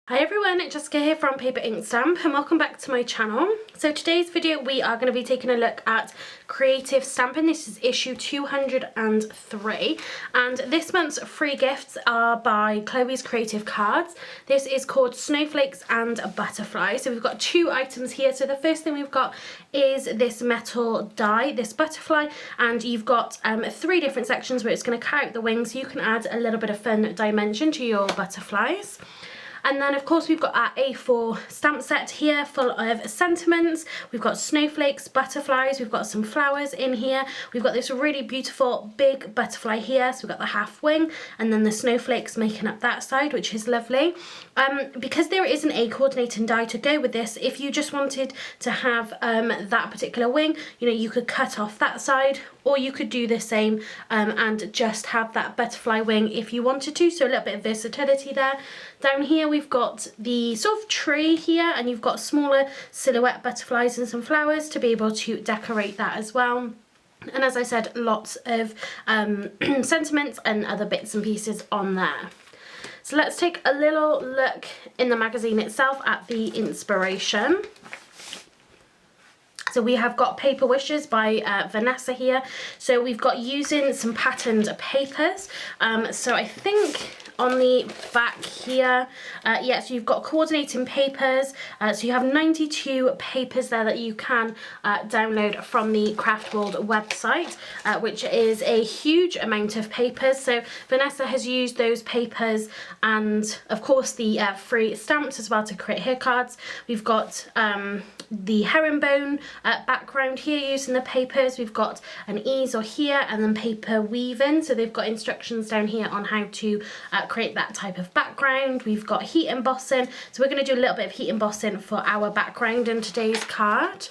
Hi everyone, Jessica here from Paper Ink Stamp and welcome back to my channel. So today's video we are going to be taking a look at creative stamping. This is issue 203 and this month's free gifts are by Chloe's Creative Cards. This is called Snowflakes and Butterfly. So we've got two items here. So the first thing we've got is this metal die, this butterfly, and you've got three different sections where it's going to cut out the wings so you can add a little bit of fun dimension to your butterflies. And then of course we've got our A4 stamp set here full of sentiments. We've got snowflakes, butterflies, we've got some flowers in here. We've got this really beautiful big butterfly here, so we've got the half wing and then the snowflakes making up that side, which is lovely. Because there isn't a coordinating die to go with this, if you just wanted to have that particular wing, you know, you could cut off that side, or you could do the same and just have that butterfly wing if you wanted to, so a little bit of versatility there. Down here we've got the sort of tree here, and you've got smaller silhouette butterflies and some flowers to be able to decorate that as well. And as I said, lots of sentiments and other bits and pieces on there. So let's take a little look in the magazine itself at the inspiration. So we have got Paper Wishes by Vanessa here. So we've got using some patterned papers. So I think on the back here, yeah, so you've got coordinating papers. So you have 92 papers there that you can download from the Craft World website, which is a huge amount of papers. So Vanessa has used those papers and of course the free stamps as well to create her cards. We've got the herringbone background here using the papers. We've got an easel here and then paper weaving, so they've got instructions down here on how to create that type of background. We've got heat embossing, so we're going to do a little bit of heat embossing for our background in today's card.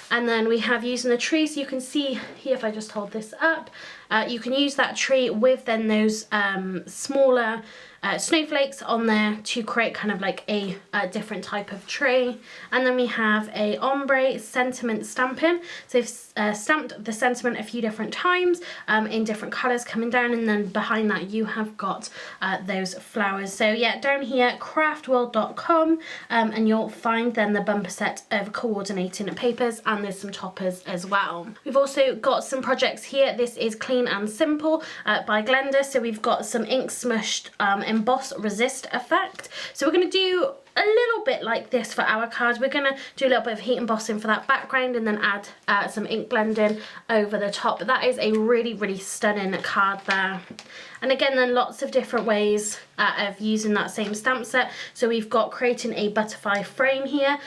And then we have using the tree, so you can see here, if I just hold this up, you can use that tree with then those smaller snowflakes on there to create kind of like a different type of tree. And then we have a ombre sentiment stamping, so they've stamped the sentiment a few different times in different colours coming down, and then behind that you have got those flowers. So yeah, down here craftworld.com and you'll find then the bumper set of coordinating papers, and there's some toppers as well. We've also got some projects here. This is Clean and Simple by Glenda, so we've got some ink smushed emboss resist effect. So we're going to do a little bit like this for our cards. We're going to do a little bit of heat embossing for that background and then add some ink blending over the top. But that is a really stunning card there. And again, then lots of different ways of using that same stamp set. So we've got creating a butterfly frame here,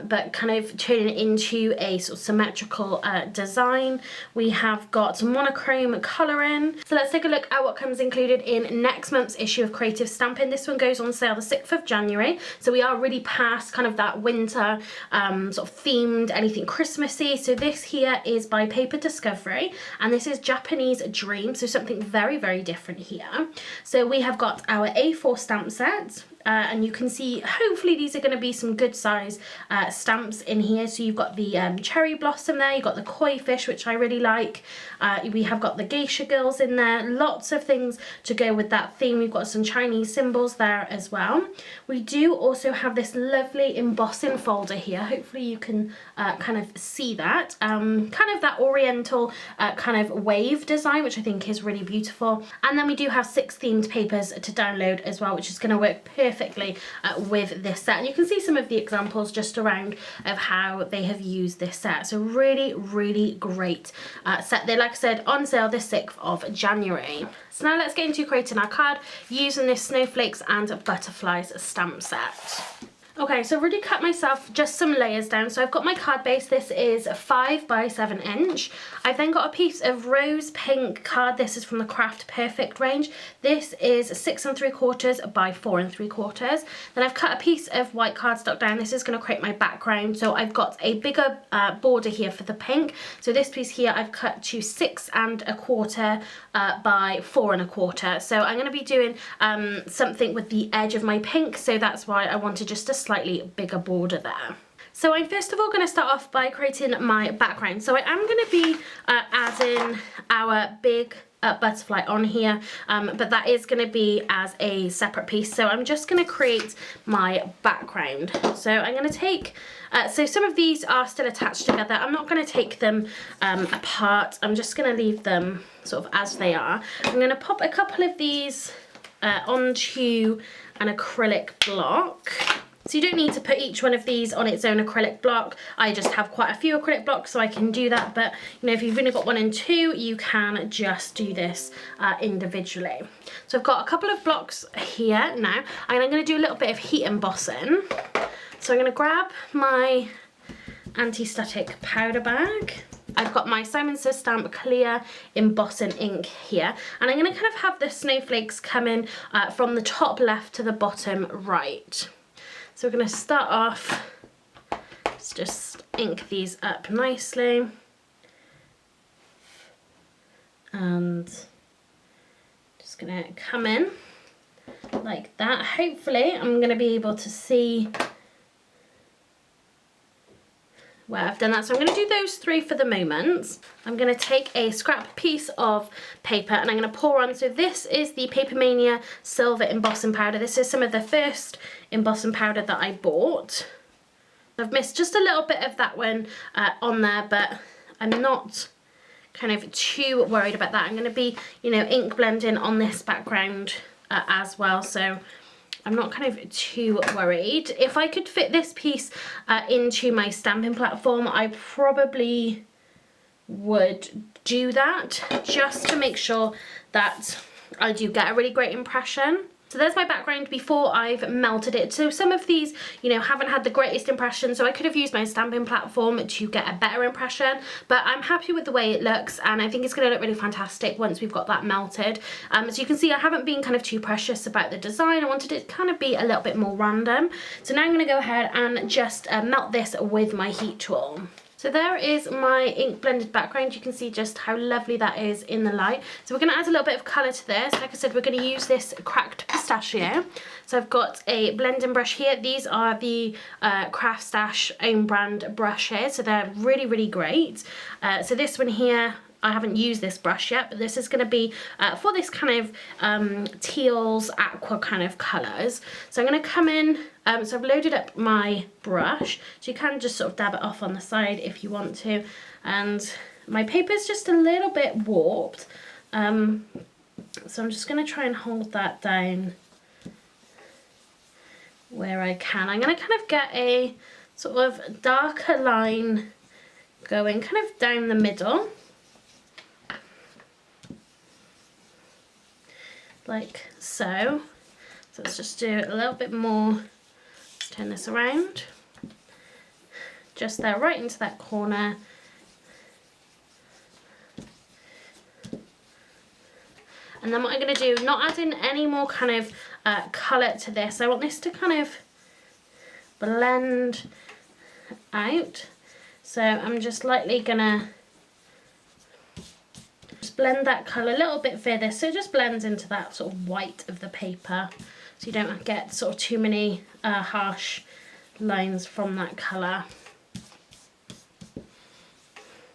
but kind of turning it into a sort of symmetrical design. We have got monochrome colouring. So let's take a look at what comes included in next month's issue of Creative Stamping. This one goes on sale the 6th of January. So we are really past kind of that winter sort of themed anything Christmassy. So this here is by Paper Discovery, and this is Japanese Dream, so something very different here. So we have got our A4 stamp set. And you can see, hopefully these are going to be some good size stamps in here. So you've got the cherry blossom there, you've got the koi fish, which I really like. We have got the geisha girls in there, lots of things to go with that theme. We've got some Chinese symbols there as well. We do also have this lovely embossing folder here. Hopefully you can kind of see that. Kind of that oriental kind of wave design, which I think is really beautiful. And then we do have 6 themed papers to download as well, which is going to work perfectly with this set, and you can see some of the examples just around of how they have used this set. So really great set. They're, like I said, on sale the 6th of January. So now let's get into creating our card using this Snowflakes and Butterflies stamp set. Okay, so I've already cut myself just some layers down. So I've got my card base. This is 5 by 7 inch. I've then got a piece of rose pink card. This is from the Craft Perfect range. This is 6 3/4 by 4 3/4. Then I've cut a piece of white cardstock down. This is going to create my background. So I've got a bigger border here for the pink. So this piece here I've cut to 6 1/4 by 4 1/4. So I'm going to be doing something with the edge of my pink. So that's why I wanted just a slightly bigger border there. So I'm first of all going to start off by creating my background. So I am going to be adding our big butterfly on here, but that is going to be as a separate piece. So I'm just going to create my background. So I'm going to take, so some of these are still attached together. I'm not going to take them apart. I'm just going to leave them sort of as they are. I'm going to pop a couple of these onto an acrylic block. So you don't need to put each one of these on its own acrylic block. I just have quite a few acrylic blocks, so I can do that. But you know, if you've only got 1 and 2, you can just do this individually. So I've got a couple of blocks here now, and I'm going to do a little bit of heat embossing. So I'm going to grab my anti-static powder bag. I've got my Simon Says Stamp clear embossing ink here, and I'm going to kind of have the snowflakes coming from the top left to the bottom right. So we're going to start off, let's just ink these up nicely, and just going to come in like that. Hopefully I'm going to be able to see where I've done that. So I'm going to do those 3 for the moment. I'm going to take a scrap piece of paper and I'm going to pour on. So this is the Paper Mania Silver Embossing Powder. This is some of the first embossing powder that I bought. I've missed just a little bit of that one on there, but I'm not kind of too worried about that. I'm going to be, you know, ink blending on this background as well. So I'm not kind of too worried. If I could fit this piece into my stamping platform, I probably would do that, just to make sure that I do get a really great impression. So there's my background before I've melted it. So some of these, you know, haven't had the greatest impression, so I could have used my stamping platform to get a better impression, but I'm happy with the way it looks, and I think it's going to look really fantastic once we've got that melted. So you can see I haven't been kind of too precious about the design. I wanted it to kind of be a little bit more random. So now I'm going to go ahead and just melt this with my heat tool. So there is my ink blended background. You can see just how lovely that is in the light. So we're going to add a little bit of colour to this. Like I said, we're going to use this cracked pistachio. So I've got a blending brush here. These are the Craft Stash own brand brushes. So they're really, really great. So this one here, I haven't used this brush yet, but this is going to be for this kind of teals, aqua kind of colours. So I'm going to come in, so I've loaded up my brush, so you can just sort of dab it off on the side if you want to, and my paper is just a little bit warped, so I'm just going to try and hold that down where I can. I'm going to kind of get a sort of darker line going kind of down the middle, like so. So let's just do a little bit more. Let's turn this around. Just there, right into that corner. And then what I'm going to do, not adding any more kind of colour to this. I want this to kind of blend out. So I'm just lightly going to just blend that colour a little bit further, so it just blends into that sort of white of the paper, so you don't get sort of too many harsh lines from that colour.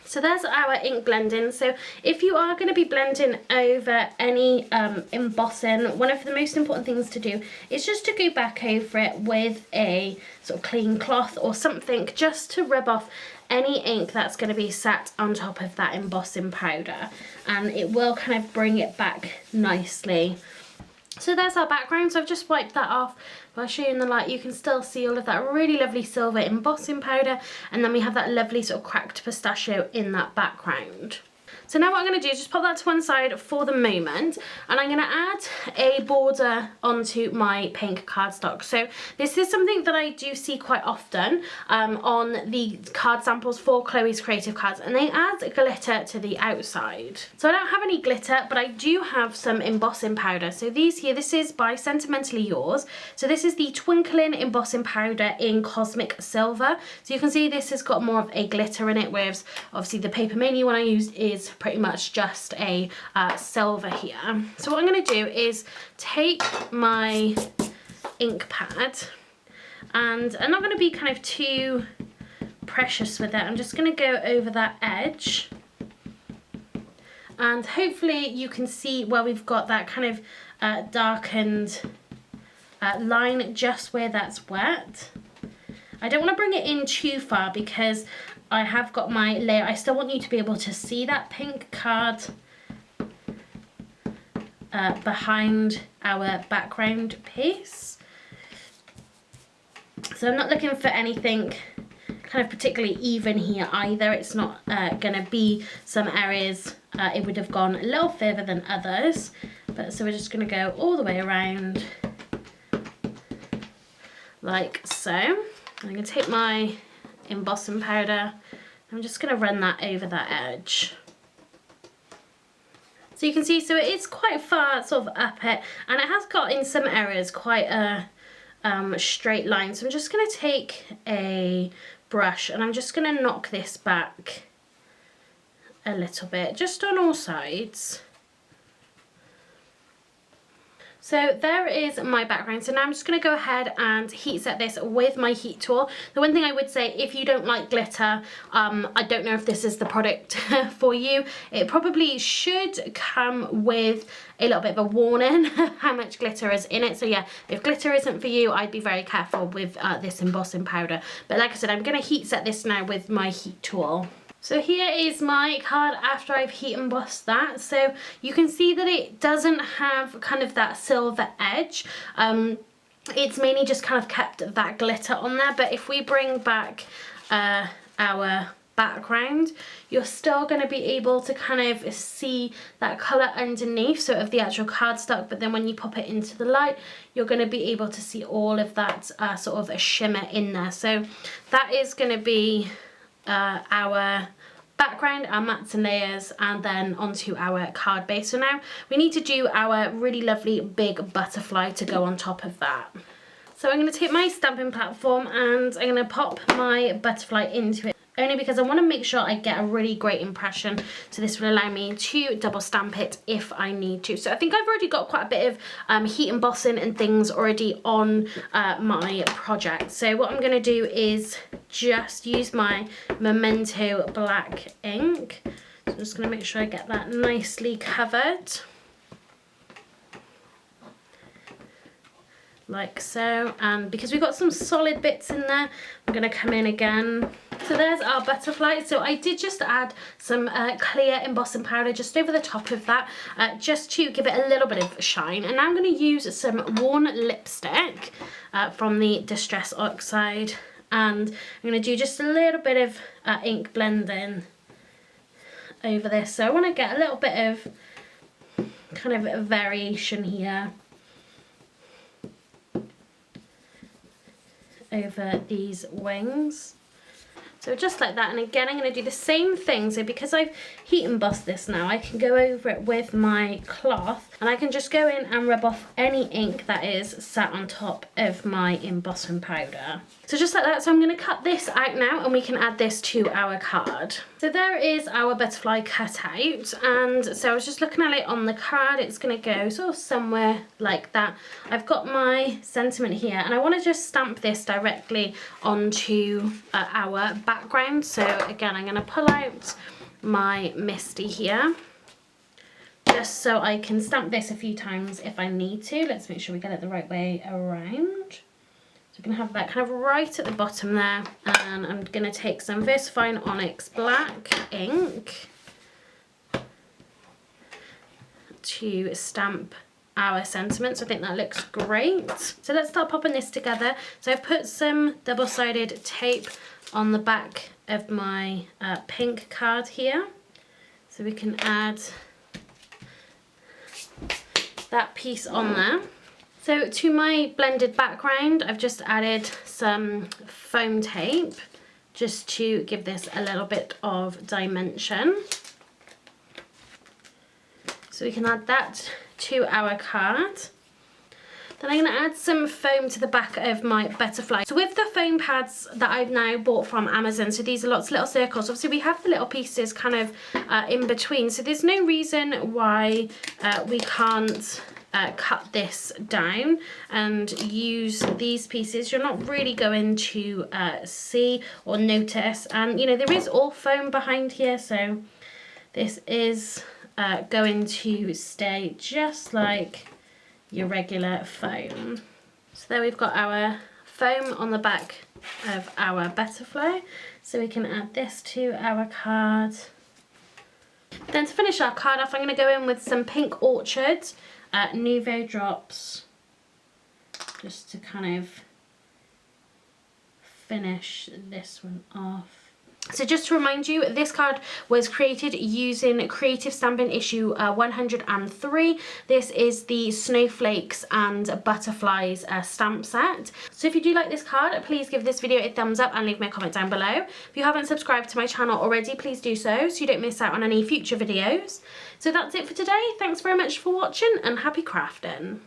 So there's our ink blending. So if you are going to be blending over any embossing, one of the most important things to do is just to go back over it with a sort of clean cloth or something, just to rub off any ink that's going to be sat on top of that embossing powder, and it will kind of bring it back nicely. So there's our background. So I've just wiped that off. If I show you in the light, you can still see all of that really lovely silver embossing powder, and then we have that lovely sort of cracked pistachio in that background. So now what I'm going to do is just put that to one side for the moment, and I'm going to add a border onto my pink cardstock. So this is something that I do see quite often on the card samples for Chloe's Creative Cards, and they add glitter to the outside. So I don't have any glitter, but I do have some embossing powder. So these here, this is by Sentimentally Yours. So this is the Twinkling Embossing Powder in Cosmic Silver. So you can see this has got more of a glitter in it, whereas obviously the Paper Mania one I used is pretty much just a silver here. So what I'm going to do is take my ink pad, and I'm not going to be kind of too precious with it. I'm just going to go over that edge, and hopefully you can see where we've got that kind of darkened line just where that's wet. I don't want to bring it in too far because I have got my layer. I still want you to be able to see that pink card behind our background piece. So I'm not looking for anything kind of particularly even here either. It's not going to be some areas it would have gone a little further than others. But so we're just going to go all the way around like so. I'm going to take my embossing powder. I'm just going to run that over that edge. So you can see, so it is quite far sort of up it, and it has got in some areas quite a straight line. So I'm just going to take a brush and I'm just going to knock this back a little bit, just on all sides. So there is my background. So now I'm just going to go ahead and heat set this with my heat tool. The one thing I would say, if you don't like glitter, I don't know if this is the product for you. It probably should come with a little bit of a warning how much glitter is in it. So yeah, if glitter isn't for you, I'd be very careful with this embossing powder. But like I said, I'm going to heat set this now with my heat tool. So here is my card after I've heat embossed that. So you can see that it doesn't have kind of that silver edge. It's mainly just kind of kept that glitter on there. But if we bring back our background, you're still going to be able to kind of see that colour underneath, so of the actual cardstock. But then when you pop it into the light, you're going to be able to see all of that sort of a shimmer in there. So that is going to be our background, our mats and layers, and then onto our card base. So now we need to do our really lovely big butterfly to go on top of that. So I'm going to take my stamping platform and I'm going to pop my butterfly into it, only because I want to make sure I get a really great impression. So this will allow me to double stamp it if I need to. So I think I've already got quite a bit of heat embossing and things already on my project. So what I'm going to do is just use my Memento black ink. So I'm just going to make sure I get that nicely covered. Like so, and because we've got some solid bits in there, I'm going to come in again. So there's our butterfly. So I did just add some clear embossing powder just over the top of that, just to give it a little bit of shine. And now I'm going to use some worn lipstick from the Distress Oxide, and I'm going to do just a little bit of ink blending over this. So I want to get a little bit of kind of variation here over these wings. So just like that, and again I'm going to do the same thing. So because I've heat embossed this now, I can go over it with my cloth and I can just go in and rub off any ink that is sat on top of my embossing powder. So just like that, so I'm going to cut this out now and we can add this to our card. So there is our butterfly cut out, and so I was just looking at it on the card. It's going to go sort of somewhere like that. I've got my sentiment here and I want to just stamp this directly onto our background. So again, I'm going to pull out my Misty here just so I can stamp this a few times if I need to. Let's make sure we get it the right way around. So we're going to have that kind of right at the bottom there, and I'm going to take some VersaFine Onyx black ink to stamp our sentiments. I think that looks great. So let's start popping this together. So I've put some double-sided tape on the back of my pink card here, so we can add that piece on there. So to my blended background, I've just added some foam tape just to give this a little bit of dimension. So we can add that to our card. Then I'm going to add some foam to the back of my butterfly. So with the foam pads that I've now bought from Amazon, so these are lots of little circles. Obviously we have the little pieces kind of in between, so there's no reason why we can't cut this down and use these pieces. You're not really going to see or notice, and you know there is all foam behind here, so this is going to stay just like your regular foam. So there we've got our foam on the back of our butterfly. So we can add this to our card. Then to finish our card off, I'm going to go in with some Pink Orchard Nouveau drops, just to kind of finish this one off. So just to remind you, this card was created using Creative Stamping issue 103. This is the Snowflakes and Butterflies stamp set. So if you do like this card, please give this video a thumbs up and leave me a comment down below. If you haven't subscribed to my channel already, please do so you don't miss out on any future videos. So that's it for today. Thanks very much for watching and happy crafting.